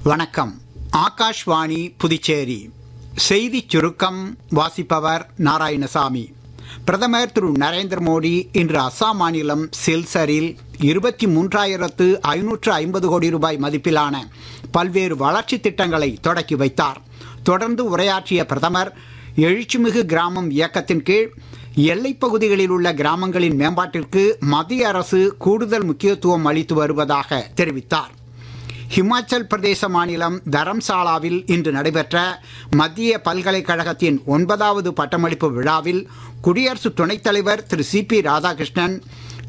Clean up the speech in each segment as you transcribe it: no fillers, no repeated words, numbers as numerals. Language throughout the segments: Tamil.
வணக்கம். ஆகாஷ்வாணி புதுச்சேரி செய்திச் சுருக்கம் வாசிப்பவர் நாராயணசாமி. பிரதமர் திரு நரேந்திர மோடி இன்று அஸ்ஸாம் மாநிலம் சில்சரில் 23,550 கோடி ரூபாய் மதிப்பிலான பல்வேறு வளர்ச்சித் திட்டங்களை தொடக்கி வைத்தார். தொடர்ந்து உரையாற்றிய பிரதமர், எழுச்சிமிகு கிராமம் இயக்கத்தின் கீழ் எல்லைப் பகுதிகளில் உள்ள கிராமங்களின் மேம்பாட்டிற்கு மத்திய அரசு கூடுதல் முக்கியத்துவம் அளித்து வருவதாக தெரிவித்தார். ஹிமாச்சல் பிரதேச மாநிலம் தரம்சாலாவில் இன்று நடைபெற்ற மத்திய பல்கலைக்கழகத்தின் 9வது பட்டமளிப்பு விழாவில் குடியரசு துணைத் தலைவர் திரு சி.பி. ராதாகிருஷ்ணன்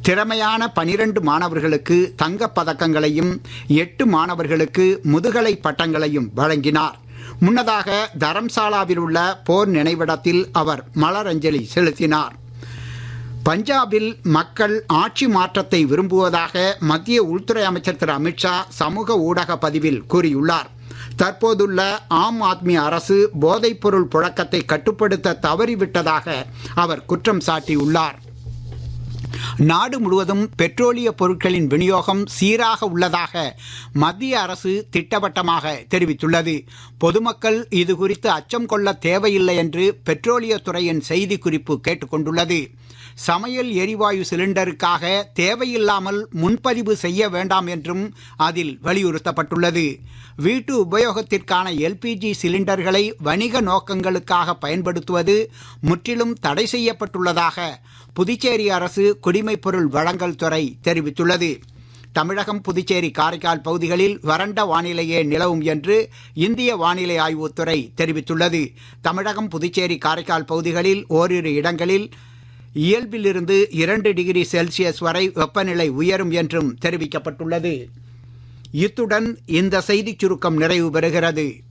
திறமையான 12 மாணவர்களுக்கு தங்கப் பதக்கங்களையும் 8 மாணவர்களுக்கு முதுகலை பட்டங்களையும் வழங்கினார். முன்னதாக தரம்சாலாவில் உள்ள போர் நினைவிடத்தில் அவர் மலரஞ்சலி செலுத்தினார். பஞ்சாபில் மக்கள் ஆட்சி மாற்றத்தை விரும்புவதாக மத்திய உள்துறை அமைச்சர் திரு அமித்ஷா சமூக ஊடக பதிவில் கூறியுள்ளார். தற்போதுள்ள ஆம் ஆத்மி அரசு போதைப்பொருள் புழக்கத்தை கட்டுப்படுத்த தவறிவிட்டதாக அவர் குற்றம் சாட்டியுள்ளார். நாடு முழுவதும் பெட்ரோலிய பொருட்களின் விநியோகம் சீராக உள்ளதாக மத்திய அரசு திட்டவட்டமாக தெரிவித்துள்ளது. பொதுமக்கள் இது குறித்து அச்சம் கொள்ள தேவையில்லை என்று பெட்ரோலியத்துறையின் செய்திக்குறிப்பு கேட்டுக்கொண்டுள்ளது. சமையல் எரிவாயு சிலிண்டருக்காக தேவையில்லாமல் முன்பதிவு செய்ய வேண்டாம் என்றும் அதில் வலியுறுத்தப்பட்டுள்ளது. வீட்டு உபயோகத்திற்கான எல்பிஜி சிலிண்டர்களை வணிக நோக்கங்களுக்காக பயன்படுத்துவது முற்றிலும் தடை செய்யப்பட்டுள்ளதாக புதுச்சேரி அரசு குடிமைப்பொருள் வழங்கல் துறை தெரிவித்துள்ளது. தமிழகம், புதுச்சேரி, காரைக்கால் பகுதிகளில் வறண்ட வானிலையே நிலவும் என்று இந்திய வானிலை ஆய்வுத்துறை தெரிவித்துள்ளது. தமிழகம், புதுச்சேரி, காரைக்கால் பகுதிகளில் ஓரிரு இடங்களில் இயல்பிலிருந்து 2 டிகிரி செல்சியஸ் வரை வெப்பநிலை உயரும் என்றும் தெரிவிக்கப்பட்டுள்ளது. இத்துடன் இந்த செய்திச் சுருக்கம் நிறைவு பெறுகிறது.